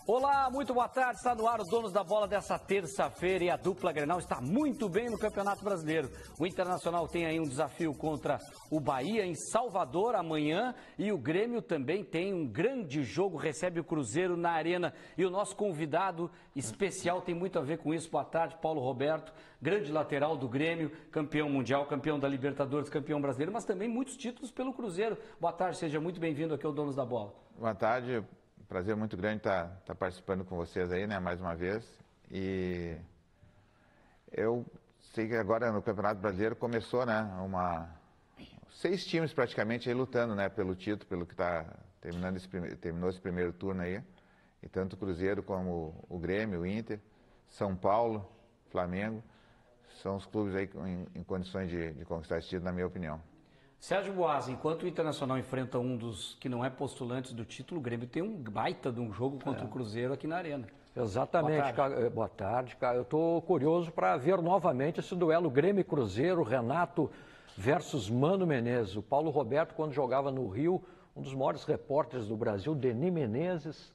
Olá, muito boa tarde, está no ar os donos da bola dessa terça-feira e a dupla Grenal está muito bem no Campeonato Brasileiro. O Internacional tem aí um desafio contra o Bahia em Salvador amanhã e o Grêmio também tem um grande jogo, recebe o Cruzeiro na Arena. E o nosso convidado especial tem muito a ver com isso. Boa tarde, Paulo Roberto, grande lateral do Grêmio, campeão mundial, campeão da Libertadores, campeão brasileiro, mas também muitos títulos pelo Cruzeiro. Boa tarde, seja muito bem-vindo aqui ao Donos da Bola. Boa tarde. Prazer muito grande estar participando com vocês aí, né, mais uma vez. E eu sei que agora no Campeonato Brasileiro começou, né, 6 times praticamente aí lutando, né, pelo título, pelo que está terminou esse primeiro turno aí. E tanto o Cruzeiro como o Grêmio, o Inter, São Paulo, Flamengo, são os clubes aí em condições de conquistar esse título, na minha opinião. Sérgio Boas, enquanto o Internacional enfrenta um dos que não é postulantes do título, o Grêmio tem um baita de um jogo contra o Cruzeiro aqui na Arena. Exatamente, boa tarde, cara. Eu estou curioso para ver novamente esse duelo Grêmio e Cruzeiro, Renato versus Mano Menezes. O Paulo Roberto, quando jogava no Rio, um dos maiores repórteres do Brasil, Denis Menezes,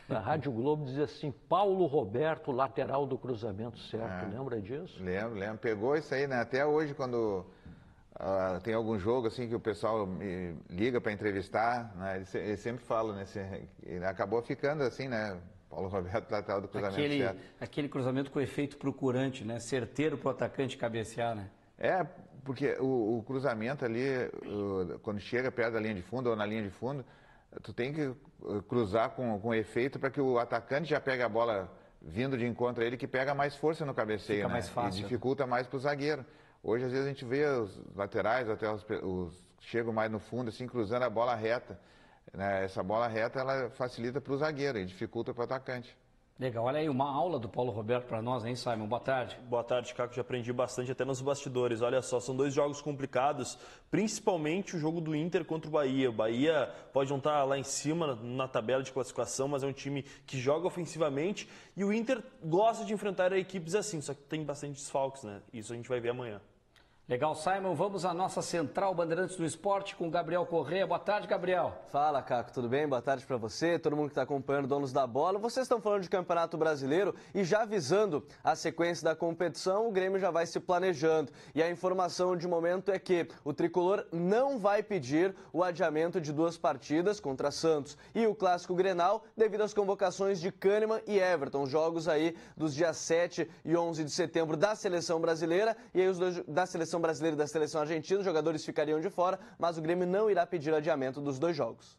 na Rádio Globo, dizia assim: Paulo Roberto, lateral do cruzamento certo. Lembra disso? Lembro. Pegou isso aí, né? Até hoje, quando tem algum jogo assim que o pessoal me liga para entrevistar, né? Ele sempre fala, né? Ele acabou ficando assim, né? Paulo Roberto, lateral do cruzamento certo. Aquele cruzamento com efeito procurante, né? Certeiro para o atacante cabecear, né? Porque o cruzamento ali, quando chega perto da linha de fundo ou na linha de fundo, tu tem que cruzar com efeito para que o atacante já pegue a bola vindo de encontro a ele, que pega mais força no cabeceio, né? Mais fácil, e dificulta mais para o zagueiro. Hoje, às vezes, a gente vê os laterais, até os chegam mais no fundo, assim, cruzando a bola reta. Né? Essa bola reta, ela facilita para o zagueiro e dificulta para o atacante. Legal, olha aí, uma aula do Paulo Roberto para nós, hein, Simon? Boa tarde. Boa tarde, Caco. Já aprendi bastante até nos bastidores. Olha só, são 2 jogos complicados, principalmente o jogo do Inter contra o Bahia. O Bahia pode não estar lá em cima na tabela de classificação, mas é um time que joga ofensivamente e o Inter gosta de enfrentar equipes assim, só que tem bastante desfalques, né? Isso a gente vai ver amanhã. Legal, Simon. Vamos à nossa central Bandeirantes do Esporte com o Gabriel Corrêa. Boa tarde, Gabriel. Fala, Caco. Tudo bem? Boa tarde para você, todo mundo que está acompanhando Donos da Bola. Vocês estão falando de Campeonato Brasileiro e já avisando a sequência da competição, o Grêmio já vai se planejando. E a informação de momento é que o Tricolor não vai pedir o adiamento de 2 partidas contra Santos e o Clássico Grenal devido às convocações de Kahneman e Everton. Jogos aí dos dias 7 e 11 de setembro da Seleção Brasileira e aí os dois da Seleção Brasileira e da Seleção Argentina, os jogadores ficariam de fora, mas o Grêmio não irá pedir adiamento dos 2 jogos.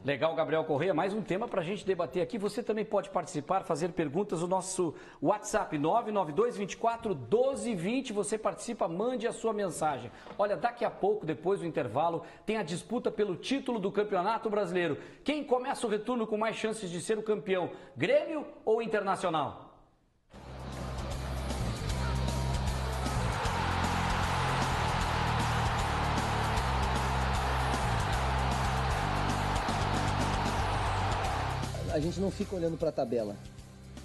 Legal, Gabriel Corrêa. Mais um tema para a gente debater aqui. Você também pode participar, fazer perguntas no nosso WhatsApp 992241220. Você participa, mande a sua mensagem. Olha, daqui a pouco, depois do intervalo, tem a disputa pelo título do Campeonato Brasileiro. Quem começa o retorno com mais chances de ser o campeão? Grêmio ou Internacional? A gente não fica olhando para a tabela.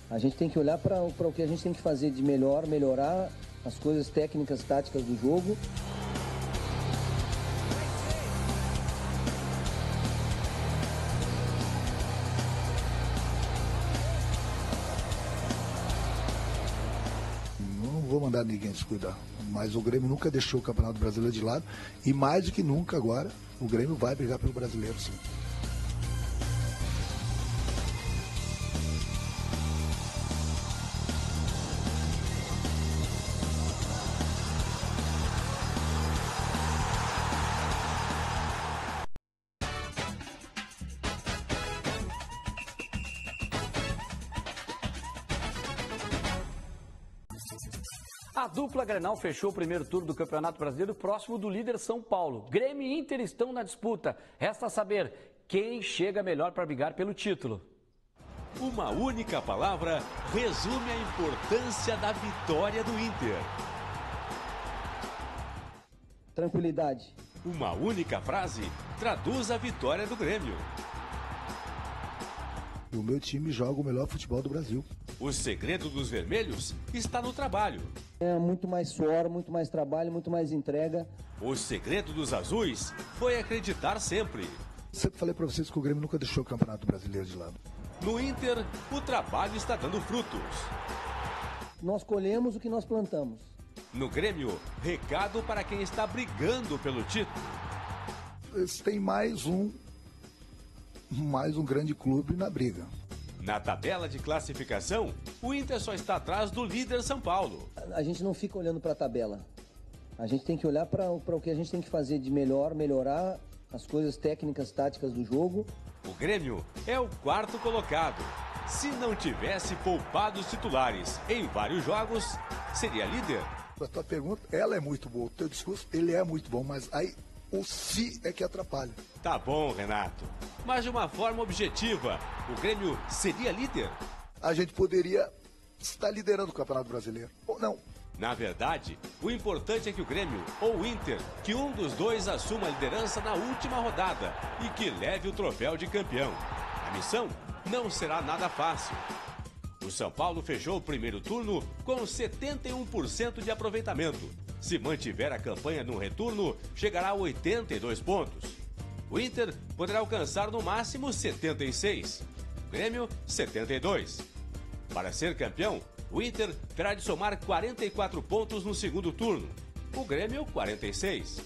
A gente tem que olhar para o que a gente tem que fazer de melhor, melhorar as coisas técnicas, táticas do jogo. Não vou mandar ninguém descuidar, mas o Grêmio nunca deixou o Campeonato Brasileiro de lado e mais do que nunca agora o Grêmio vai brigar pelo Brasileiro, sim. A dupla Grenal fechou o primeiro turno do Campeonato Brasileiro próximo do líder São Paulo. Grêmio e Inter estão na disputa. Resta saber quem chega melhor para brigar pelo título. Uma única palavra resume a importância da vitória do Inter. Tranquilidade. Uma única frase traduz a vitória do Grêmio. E o meu time joga o melhor futebol do Brasil. O segredo dos vermelhos está no trabalho. É muito mais suor, muito mais trabalho, muito mais entrega. O segredo dos azuis foi acreditar sempre. Sempre falei para vocês que o Grêmio nunca deixou o Campeonato Brasileiro de lado. No Inter, o trabalho está dando frutos. Nós colhemos o que nós plantamos. No Grêmio, recado para quem está brigando pelo título. Eles têm mais um grande clube na briga. Na tabela de classificação, o Inter só está atrás do líder São Paulo. A gente não fica olhando para a tabela. A gente tem que olhar para o que a gente tem que fazer de melhor, melhorar as coisas técnicas, táticas do jogo. O Grêmio é o quarto colocado. Se não tivesse poupado os titulares em vários jogos, seria líder. A tua pergunta, ela é muito boa. O teu discurso, ele é muito bom, mas aí o se é que atrapalha. Tá bom, Renato. Mas de uma forma objetiva, o Grêmio seria líder? A gente poderia estar liderando o Campeonato Brasileiro, ou não. Na verdade, o importante é que o Grêmio ou o Inter, que um dos dois assuma a liderança na última rodada e que leve o troféu de campeão. A missão não será nada fácil. O São Paulo fechou o primeiro turno com 71% de aproveitamento. Se mantiver a campanha no retorno, chegará a 82 pontos. O Inter poderá alcançar no máximo 76. O Grêmio, 72. Para ser campeão, o Inter terá de somar 44 pontos no segundo turno. O Grêmio, 46.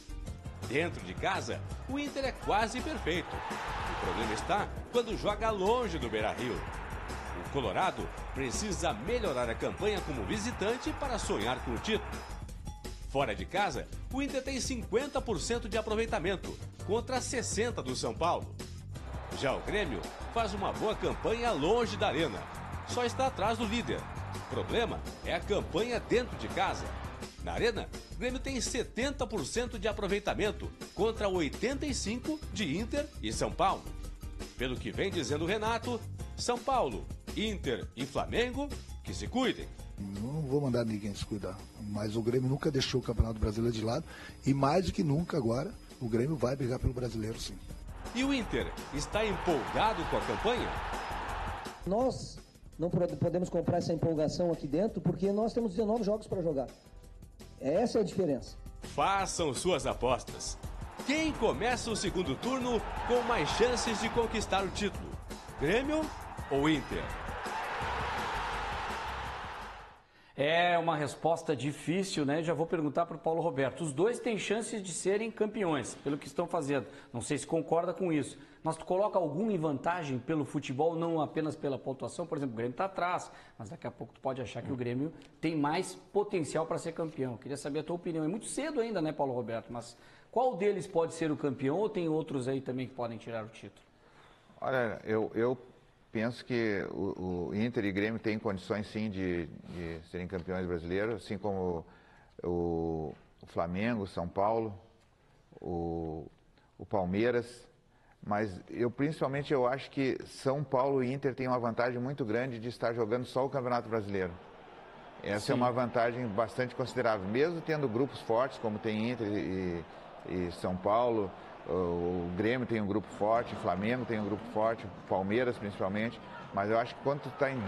Dentro de casa, o Inter é quase perfeito. O problema está quando joga longe do Beira-Rio. O Colorado precisa melhorar a campanha como visitante para sonhar com o título. Fora de casa, o Inter tem 50% de aproveitamento, contra 60% do São Paulo. Já o Grêmio faz uma boa campanha longe da Arena. Só está atrás do líder. O problema é a campanha dentro de casa. Na Arena, o Grêmio tem 70% de aproveitamento, contra 85% de Inter e São Paulo. Pelo que vem dizendo o Renato, São Paulo, Inter e Flamengo, que se cuidem. Não vou mandar ninguém se cuidar, mas o Grêmio nunca deixou o Campeonato Brasileiro de lado e mais do que nunca agora, o Grêmio vai brigar pelo Brasileiro, sim. E o Inter está empolgado com a campanha? Nós não podemos comprar essa empolgação aqui dentro porque nós temos 19 jogos para jogar. Essa é a diferença. Façam suas apostas. Quem começa o segundo turno com mais chances de conquistar o título? Grêmio ou Inter? É uma resposta difícil, né? Já vou perguntar para o Paulo Roberto. Os dois têm chances de serem campeões, pelo que estão fazendo. Não sei se concorda com isso. Mas tu coloca algum em vantagem pelo futebol, não apenas pela pontuação? Por exemplo, o Grêmio está atrás, mas daqui a pouco tu pode achar que o Grêmio tem mais potencial para ser campeão. Queria saber a tua opinião. É muito cedo ainda, né, Paulo Roberto? Mas qual deles pode ser o campeão ou tem outros aí também que podem tirar o título? Olha, eu penso que o Inter e Grêmio têm condições, sim, de serem campeões brasileiros, assim como o Flamengo, São Paulo, o Palmeiras. Mas principalmente eu acho que São Paulo e Inter têm uma vantagem muito grande de estar jogando só o Campeonato Brasileiro. Essa é uma vantagem bastante considerável, mesmo tendo grupos fortes, como tem Inter e São Paulo. O Grêmio tem um grupo forte, o Flamengo tem um grupo forte, o Palmeiras principalmente, mas eu acho que quando tu está em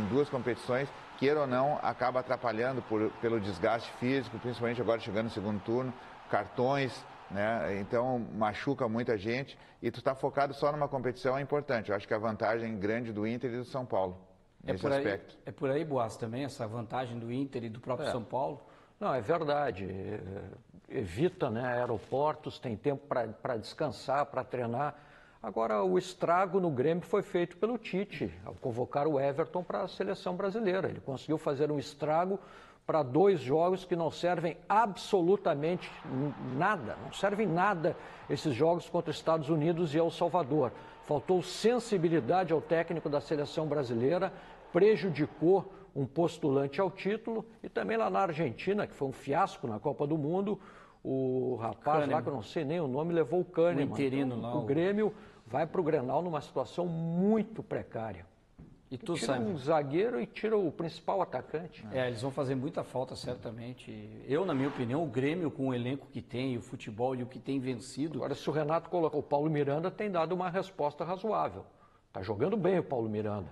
duas competições, queira ou não, acaba atrapalhando pelo desgaste físico, principalmente agora chegando no segundo turno, cartões, né? Então machuca muita gente e tu está focado só numa competição é importante. Eu acho que a vantagem grande do Inter e do São Paulo, nesse aspecto. É por aí, Boas, também, essa vantagem do Inter e do próprio São Paulo? Não, é verdade. Evita, né, aeroportos, tem tempo para descansar, para treinar. Agora, o estrago no Grêmio foi feito pelo Tite, ao convocar o Everton para a seleção brasileira. Ele conseguiu fazer um estrago para 2 jogos que não servem absolutamente nada, não servem nada esses jogos contra os Estados Unidos e El Salvador. Faltou sensibilidade ao técnico da seleção brasileira, prejudicou um postulante ao título, e também lá na Argentina, que foi um fiasco na Copa do Mundo, o rapaz lá, que eu não sei nem o nome, levou o Kahneman. O interino lá. O Grêmio vai para o Grenal numa situação muito precária. E tu tira sabe, um zagueiro e tira o principal atacante. eles vão fazer muita falta, certamente. Eu, na minha opinião, o Grêmio, com o elenco que tem, o futebol e o que tem vencido... Agora, se o Renato colocou, o Paulo Miranda tem dado uma resposta razoável. Está jogando bem o Paulo Miranda.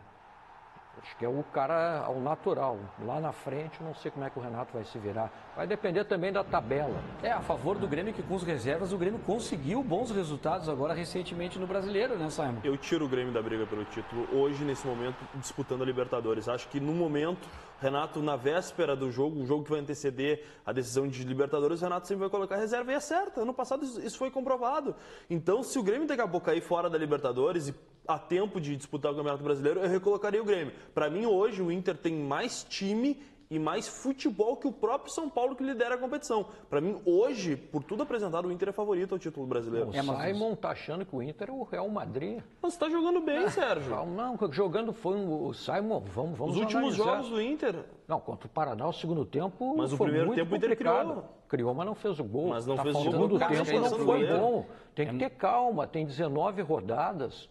Acho que é o cara ao natural. Lá na frente, não sei como é que o Renato vai se virar. Vai depender também da tabela. É a favor do Grêmio que com os reservas o Grêmio conseguiu bons resultados agora recentemente no Brasileiro, né, Simon? Eu tiro o Grêmio da briga pelo título hoje, nesse momento, disputando a Libertadores. Acho que no momento, Renato, na véspera do jogo, o jogo que vai anteceder a decisão de Libertadores, o Renato sempre vai colocar reserva e é certo. Ano passado isso foi comprovado. Então, se o Grêmio daqui a pouco cair fora da Libertadores e a tempo de disputar o Campeonato Brasileiro, eu recolocaria o Grêmio. Para mim, hoje, o Inter tem mais time e mais futebol que o próprio São Paulo, que lidera a competição. Para mim, hoje, por tudo apresentado, o Inter é favorito ao título brasileiro. O Simon tá achando que o Inter é o Real Madrid. Mas você tá jogando bem, Sérgio. Não, jogando foi o Simon, vamos Os últimos analisar. jogos do Inter... Não, contra o Paraná, o segundo tempo Mas o foi primeiro muito tempo o Inter complicado. Criou, mas não fez o gol. Mas não fez o o gol. segundo tempo não foi goleiro. bom. Tem que ter calma, tem 19 rodadas.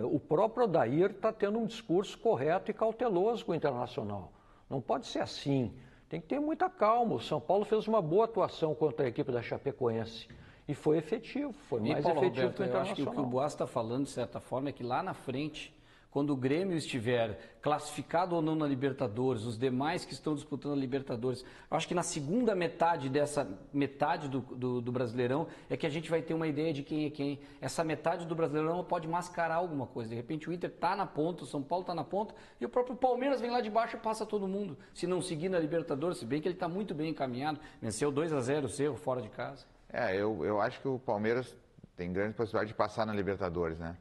O próprio Odair está tendo um discurso correto e cauteloso com o Internacional. Não pode ser assim. Tem que ter muita calma. O São Paulo fez uma boa atuação contra a equipe da Chapecoense. E foi efetivo, foi mais Paulo efetivo Roberto, que o eu acho que Internacional. o que o Boas está falando, de certa forma, é que lá na frente, quando o Grêmio estiver classificado ou não na Libertadores, os demais que estão disputando a Libertadores, eu acho que na segunda metade dessa metade do Brasileirão é que a gente vai ter uma ideia de quem é quem. Essa metade do Brasileirão pode mascarar alguma coisa. De repente o Inter está na ponta, o São Paulo está na ponta e o próprio Palmeiras vem lá de baixo e passa todo mundo. Se não seguir na Libertadores, se bem que ele está muito bem encaminhado, venceu 2-0 o Cerro fora de casa. Eu acho que o Palmeiras tem grande possibilidade de passar na Libertadores, né?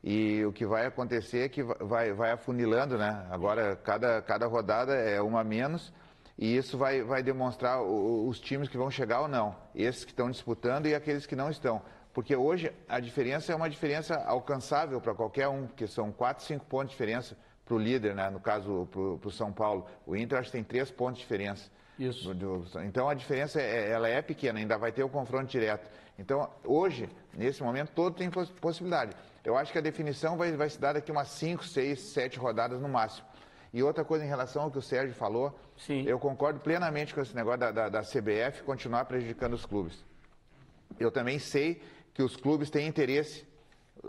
E o que vai acontecer é que vai afunilando, né? Agora, cada rodada é uma a menos e isso vai demonstrar os times que vão chegar ou não. Esses que estão disputando e aqueles que não estão. Porque hoje a diferença é uma diferença alcançável para qualquer um, que são 4, 5 pontos de diferença para o líder, né? No caso, para o São Paulo. O Inter acho que tem 3 pontos de diferença. Isso. Então a diferença ela é pequena, ainda vai ter o confronto direto. Então hoje, nesse momento, todo tem possibilidade. Eu acho que a definição vai se dar daqui umas 5, 6, 7 rodadas no máximo. E outra coisa em relação ao que o Sérgio falou, Sim. Eu concordo plenamente com esse negócio da CBF continuar prejudicando os clubes. Eu também sei que os clubes têm interesse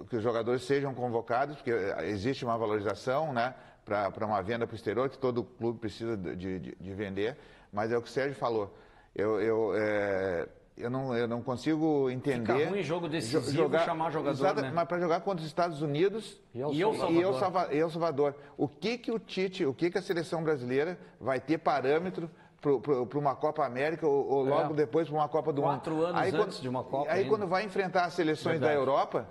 que os jogadores sejam convocados, porque existe uma valorização, né, para uma venda para o exterior, que todo clube precisa de vender, mas é o que o Sérgio falou. Eu não consigo entender... Fica ruim jogo decisivo chamar jogador, né? Mas para jogar contra os Estados Unidos e El Salvador. O que o Tite, o que a seleção brasileira vai ter parâmetro para uma Copa América ou logo depois para uma Copa do Mundo? 4 anos antes de uma Copa. Aí quando vai enfrentar as seleções da Europa,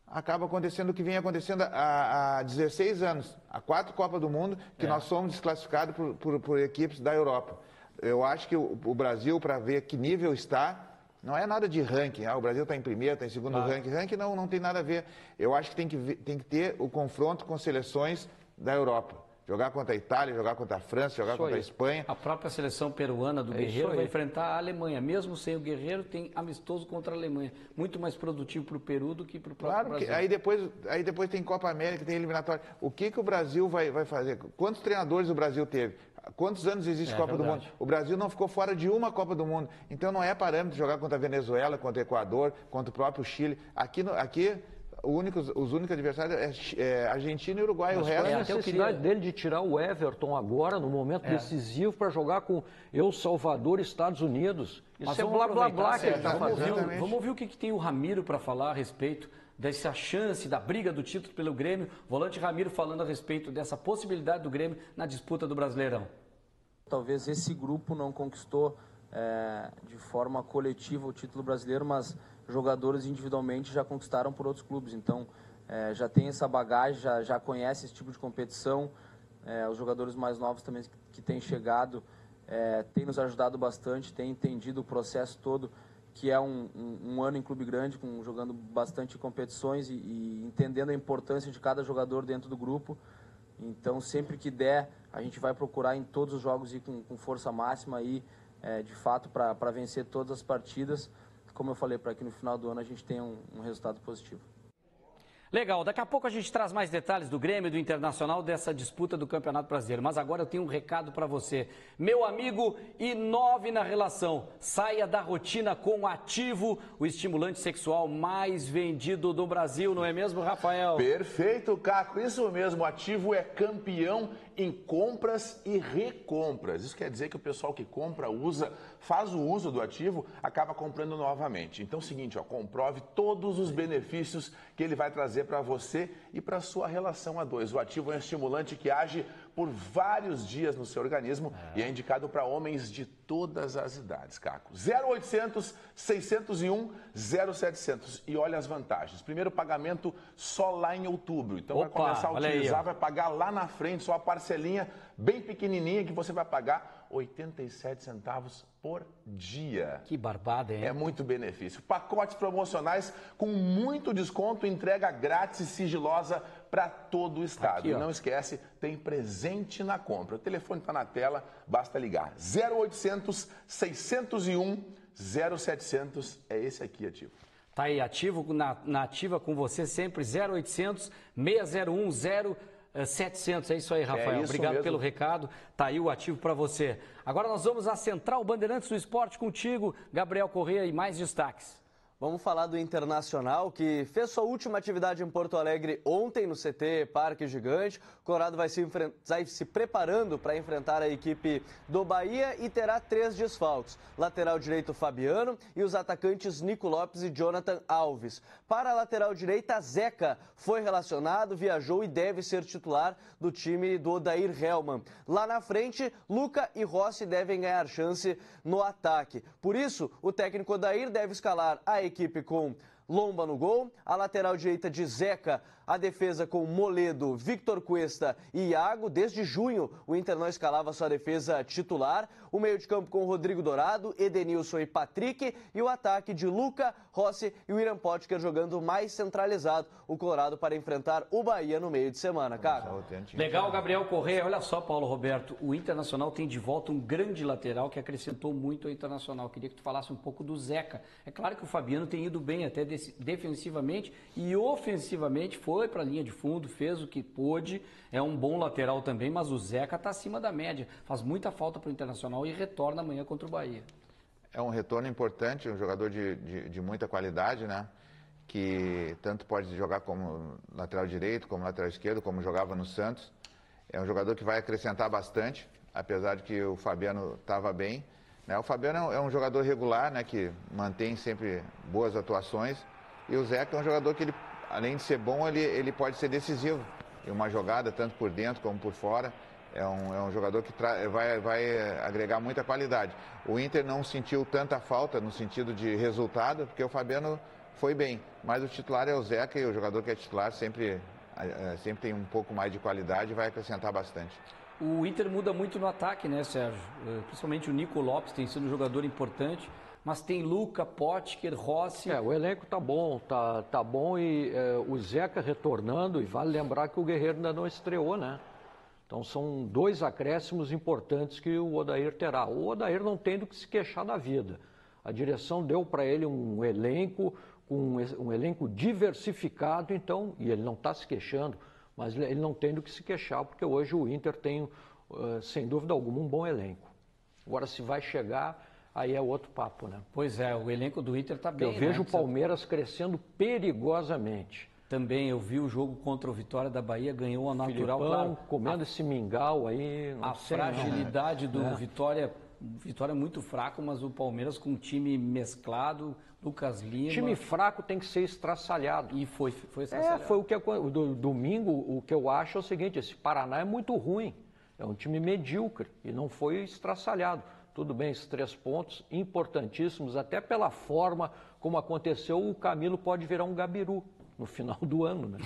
acaba acontecendo o que vem acontecendo há 16 anos. Há 4 Copas do Mundo que nós somos desclassificados por equipes da Europa. Eu acho que o Brasil, para ver que nível está, não é nada de ranking. O Brasil está em primeiro, está em segundo ranking. Ranking não tem nada a ver. Eu acho que tem que ter o confronto com seleções da Europa. Jogar contra a Itália, jogar contra a França, jogar contra a Espanha. A própria seleção peruana do Guerreiro vai enfrentar a Alemanha. Mesmo sem o Guerreiro, tem amistoso contra a Alemanha. Muito mais produtivo para o Peru do que para o próprio Brasil. Aí depois tem Copa América, tem eliminatória. O que o Brasil vai fazer? Quantos treinadores o Brasil teve? Quantos anos existe Copa do Mundo? O Brasil não ficou fora de uma Copa do Mundo. Então não é parâmetro jogar contra a Venezuela, contra o Equador, contra o próprio Chile. Aqui os únicos adversários é Argentina e Uruguai. Mas o resto é a necessidade dele de tirar o Everton agora, no momento decisivo, para jogar com El Salvador e Estados Unidos. Isso é blá blá blá que ele está fazendo. Vamos ouvir o que tem o Ramiro para falar a respeito dessa chance, da briga do título pelo Grêmio. Volante Ramiro falando a respeito dessa possibilidade do Grêmio na disputa do Brasileirão. Talvez esse grupo não conquistou de forma coletiva o título brasileiro, mas jogadores individualmente já conquistaram por outros clubes. Então, já tem essa bagagem, já conhece esse tipo de competição. Os jogadores mais novos também que têm chegado têm nos ajudado bastante, têm entendido o processo todo, que é um ano em clube grande, jogando bastante competições e entendendo a importância de cada jogador dentro do grupo. Então, sempre que der, a gente vai procurar em todos os jogos ir com força máxima, de fato, para vencer todas as partidas. Como eu falei, para que no final do ano a gente tenha um resultado positivo. Legal, daqui a pouco a gente traz mais detalhes do Grêmio e do Internacional dessa disputa do Campeonato Brasileiro. Mas agora eu tenho um recado para você. Meu amigo, inove na relação. Saia da rotina com o Ativo, o estimulante sexual mais vendido do Brasil, não é mesmo, Rafael? Perfeito, Caco. Isso mesmo, o Ativo é campeão em compras e recompras. Isso quer dizer que o pessoal que compra, faz o uso do Ativo, acaba comprando novamente. Então é o seguinte, comprove todos os benefícios que ele vai trazer para você e para sua relação a dois. O Ativo é um estimulante que age por vários dias no seu organismo e é indicado para homens de todas as idades, Caco. 0800 601 0700. E olha as vantagens. Primeiro pagamento só lá em outubro. Então vai começar a utilizar, vai pagar lá na frente, só a parcelinha bem pequenininha que você vai pagar 87 centavos por dia. Que barbada, hein? É muito benefício. Pacotes promocionais com muito desconto, entrega grátis e sigilosa para todo o estado. Aqui, e não esquece, tem presente na compra. O telefone está na tela, basta ligar. 0800 601 0700. É esse aqui, Ativo. Tá aí, Ativo na ativa com você sempre, 0800 601 0700. É isso aí, Rafael. Obrigado mesmo pelo recado. Tá aí o Ativo para você. Agora nós vamos à Central Bandeirantes do Esporte contigo, Gabriel Corrêa, e mais destaques. Vamos falar do Internacional, que fez sua última atividade em Porto Alegre ontem no CT Parque Gigante. O Colorado vai se preparando para enfrentar a equipe do Bahia e terá 3 desfalques. Lateral direito Fabiano e os atacantes Nico Lopes e Jonathan Alves. Para a lateral direita, Zeca foi relacionado, viajou e deve ser titular do time do Odair Hellmann. Lá na frente, Luca e Rossi devem ganhar chance no ataque. Por isso, o técnico Odair deve escalar a equipe com Lomba no gol, a lateral direita de Zeca, a defesa com Moledo, Victor Cuesta e Iago. Desde junho, o Inter não escalava sua defesa titular. O meio de campo com Rodrigo Dourado, Edenilson e Patrick. E o ataque de Luca, Rossi e o William Potker jogando mais centralizado o Colorado para enfrentar o Bahia no meio de semana, cara. Legal, Gabriel Corrêa. Olha só, Paulo Roberto, o Internacional tem de volta um grande lateral que acrescentou muito ao Internacional. Queria que tu falasse um pouco do Zeca. É claro que o Fabiano tem ido bem até defensivamente e ofensivamente foi para a linha de fundo, fez o que pôde, é um bom lateral também, mas o Zeca está acima da média, faz muita falta para o Internacional e retorna amanhã contra o Bahia. É um retorno importante, um jogador de muita qualidade, né? Que tanto pode jogar como lateral direito, como lateral esquerdo, como jogava no Santos. É um jogador que vai acrescentar bastante, apesar de que o Fabiano estava bem. Né? O Fabiano é um jogador regular, né? Que mantém sempre boas atuações. E o Zeca é um jogador que, além de ser bom, ele pode ser decisivo em uma jogada, tanto por dentro como por fora. É um jogador que vai agregar muita qualidade. O Inter não sentiu tanta falta no sentido de resultado, porque o Fabiano foi bem. Mas o titular é o Zeca e o jogador que é titular sempre tem um pouco mais de qualidade e vai acrescentar bastante. O Inter muda muito no ataque, né, Sérgio? Principalmente o Nico Lopes tem sido um jogador importante. Mas tem Luca, Potker, Rossi... O elenco tá bom, tá bom e o Zeca retornando, e vale lembrar que o Guerreiro ainda não estreou, né? Então são 2 acréscimos importantes que o Odair terá. O Odair não tem do que se queixar na vida. A direção deu para ele um elenco, um elenco diversificado, então, e ele não está se queixando, mas ele não tem do que se queixar, porque hoje o Inter tem, sem dúvida alguma, um bom elenco. Agora, se vai chegar... Aí é outro papo, né? Pois é, o elenco do Inter está bem. Eu vejo o Palmeiras crescendo perigosamente. Também eu vi o jogo contra o Vitória da Bahia, ganhou a natural. Filipão, claro, comendo esse mingau aí. A fragilidade do Vitória é muito fraco, mas o Palmeiras com um time mesclado, Lucas Lima... Time fraco tem que ser estraçalhado. E foi estraçalhado. Foi o que domingo, o que eu acho é o seguinte, esse Paraná é muito ruim, é um time medíocre e não foi estraçalhado. Tudo bem, esses 3 pontos importantíssimos, até pela forma como aconteceu, o Camilo pode virar um gabiru no final do ano, né?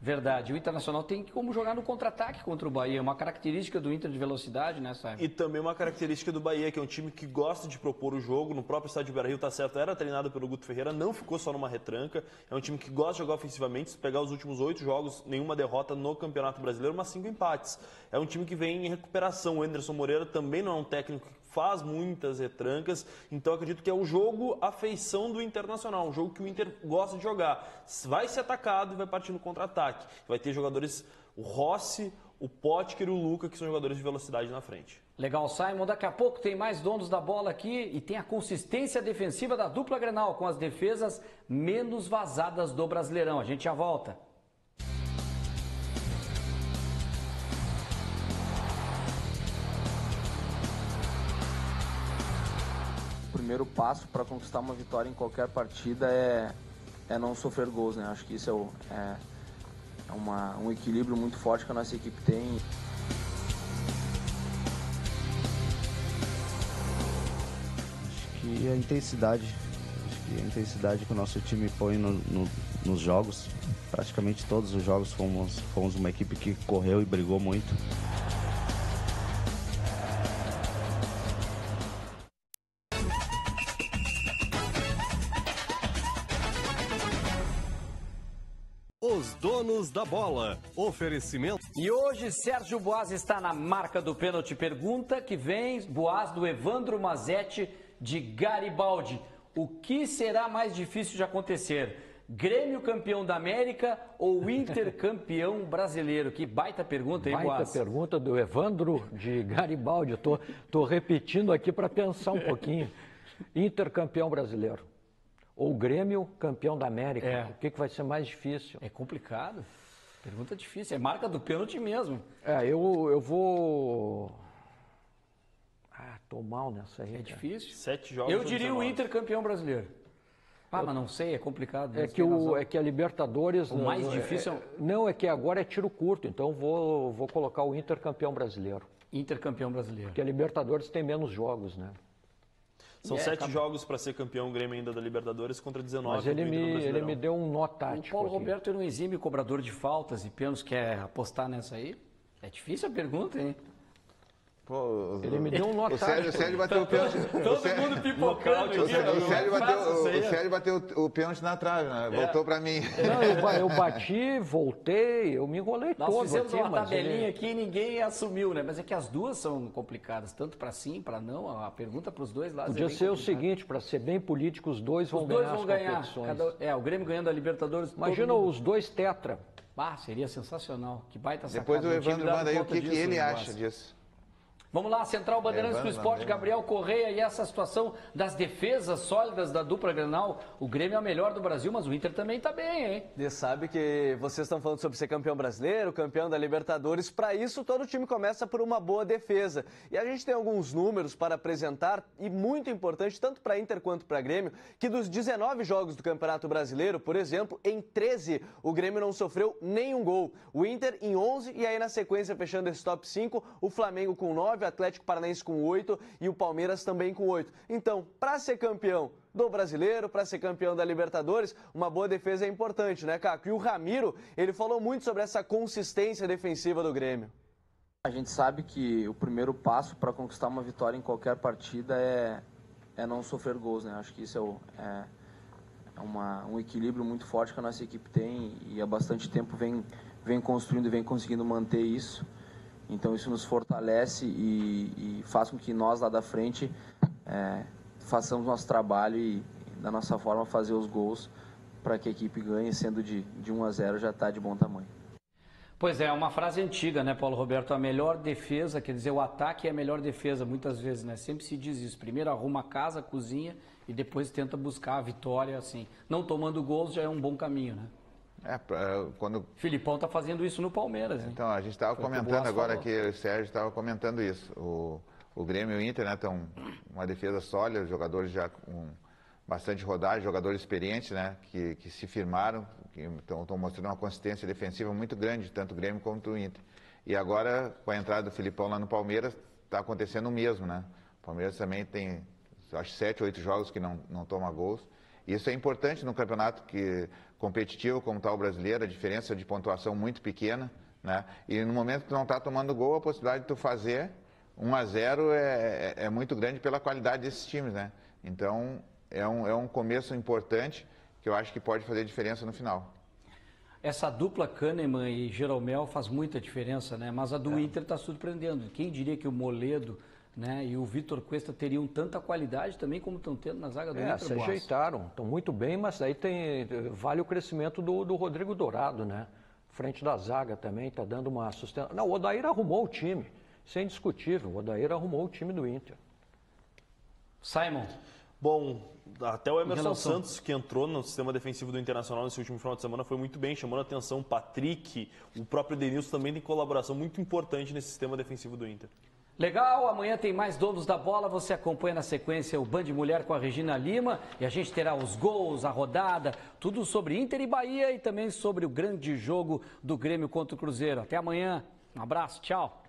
Verdade. O Internacional tem como jogar no contra-ataque contra o Bahia. Uma característica do Inter de velocidade, né, Simon? E também uma característica do Bahia, que é um time que gosta de propor o jogo. No próprio estádio Beira-Rio, tá certo, era treinado pelo Guto Ferreira, não ficou só numa retranca. É um time que gosta de jogar ofensivamente. Se pegar os últimos 8 jogos, nenhuma derrota no Campeonato Brasileiro, mas 5 empates. É um time que vem em recuperação. O Anderson Moreira também não é um técnico que faz muitas retrancas, então acredito que é o jogo a feição do Internacional, um jogo que o Inter gosta de jogar. Vai ser atacado e vai partir no contra-ataque. Vai ter jogadores, o Rossi, o Potker e o Luca, que são jogadores de velocidade na frente. Legal, Simon. Daqui a pouco tem mais donos da bola aqui e tem a consistência defensiva da dupla Grenal, com as defesas menos vazadas do Brasileirão. A gente já volta. O primeiro passo para conquistar uma vitória em qualquer partida é não sofrer gols, né? Acho que isso é um equilíbrio muito forte que a nossa equipe tem. Acho que a intensidade que o nosso time põe nos jogos, praticamente todos os jogos fomos uma equipe que correu e brigou muito. Os donos da bola. Oferecimento. E hoje Sérgio Boas está na marca do pênalti. Pergunta que vem, Boas, do Evandro Mazetti, de Garibaldi. O que será mais difícil de acontecer? Grêmio campeão da América ou Inter campeão brasileiro? Que baita pergunta, hein, Boas? Baita pergunta do Evandro de Garibaldi. Eu tô repetindo aqui para pensar um pouquinho. Inter campeão brasileiro. Ou Grêmio campeão da América. O que vai ser mais difícil? É complicado. Pergunta difícil. É marca do pênalti mesmo. Eu vou... tô mal nessa aí. É difícil. 7 jogos. Eu diria o Inter campeão brasileiro. Mas não sei, é complicado. É que a Libertadores... O mais difícil... Não, é que agora é tiro curto. Então vou colocar o Inter campeão brasileiro. Inter campeão brasileiro. Porque a Libertadores tem menos jogos, né? São 7 jogos para ser campeão o Grêmio ainda da Libertadores contra 19. Mas ele me deu um nó tático. O Paulo Roberto é um exímio cobrador de faltas e pênaltis. Quer apostar nessa aí? É difícil a pergunta, hein? Pô, ele me deu um nó tático. O Sérgio bateu o pênalti. Todo mundo pipocando. O Sérgio bateu o pênalti na trave, né? Voltou para mim. Não, eu bati, voltei, eu me enrolei todo. Nós fizemos uma tabelinha aqui e ninguém assumiu, né? Mas é que as duas são complicadas, tanto para sim, para não. A pergunta para os dois lados podia ser o seguinte, para ser bem político, os dois vão ganhar as competições. O Grêmio ganhando a Libertadores. Imagina os dois tetra. Seria sensacional. Que baita sacada. Depois o Evandro manda aí o que ele acha disso. Vamos lá, Central Bandeirantes do Esporte, Gabriel Correia, e essa situação das defesas sólidas da dupla Grenal. O Grêmio é o melhor do Brasil, mas o Inter também está bem, hein? E sabe que vocês estão falando sobre ser campeão brasileiro, campeão da Libertadores. Para isso, todo time começa por uma boa defesa. E a gente tem alguns números para apresentar, e muito importante, tanto para Inter quanto para Grêmio, que dos 19 jogos do Campeonato Brasileiro, por exemplo, em 13, o Grêmio não sofreu nenhum gol. O Inter em 11, e aí na sequência, fechando esse top 5, o Flamengo com 9, o Atlético Paranaense com 8 e o Palmeiras também com 8. Então, para ser campeão do Brasileiro, para ser campeão da Libertadores, uma boa defesa é importante, né, Caco? E o Ramiro, ele falou muito sobre essa consistência defensiva do Grêmio. A gente sabe que o primeiro passo para conquistar uma vitória em qualquer partida é não sofrer gols, né? Acho que isso é um equilíbrio muito forte que a nossa equipe tem e há bastante tempo vem construindo e vem conseguindo manter isso. Então isso nos fortalece e faz com que nós lá da frente façamos nosso trabalho e da nossa forma fazer os gols para que a equipe ganhe, sendo de 1-0 já está de bom tamanho. Pois é uma frase antiga, né, Paulo Roberto? A melhor defesa, quer dizer, o ataque é a melhor defesa, muitas vezes, né? Sempre se diz isso. Primeiro arruma a casa, cozinha e depois tenta buscar a vitória, assim. Não tomando gols já é um bom caminho, né? Quando... Filipão tá fazendo isso no Palmeiras, hein? Então, a gente estava comentando agora que o Sérgio estava comentando isso. O Grêmio e o Inter, né, estão uma defesa sólida, jogadores já com bastante rodagem, jogadores experientes, né, que se firmaram, que estão mostrando uma consistência defensiva muito grande, tanto o Grêmio quanto o Inter. E agora, com a entrada do Filipão lá no Palmeiras, está acontecendo o mesmo, né? O Palmeiras também tem, acho, 7, 8 jogos que não toma gols. Isso é importante no campeonato competitivo como está o brasileiro, a diferença de pontuação muito pequena, né? E no momento que tu não está tomando gol, a possibilidade de tu fazer 1-0 é muito grande pela qualidade desses times, né? Então é um começo importante que eu acho que pode fazer diferença no final. Essa dupla Kahneman e Jeromel faz muita diferença, né? Mas a do Inter está surpreendendo. Quem diria que o Moledo né? E o Vitor Cuesta teriam tanta qualidade também como estão tendo na zaga do Inter. Se ajeitaram, estão muito bem, mas aí vale o crescimento do Rodrigo Dourado, né? Frente da zaga também, está dando uma sustentação. Não, o Odair arrumou o time, isso é indiscutível, o Odair arrumou o time do Inter. Simon. Bom, até o Emerson Santos, que entrou no sistema defensivo do Internacional nesse último final de semana, foi muito bem, chamando a atenção. O Patrick, o próprio Denilson também tem colaboração muito importante nesse sistema defensivo do Inter. Legal, amanhã tem mais Donos da Bola, você acompanha na sequência o Band Mulher com a Regina Lima e a gente terá os gols, a rodada, tudo sobre Inter e Bahia e também sobre o grande jogo do Grêmio contra o Cruzeiro. Até amanhã, um abraço, tchau.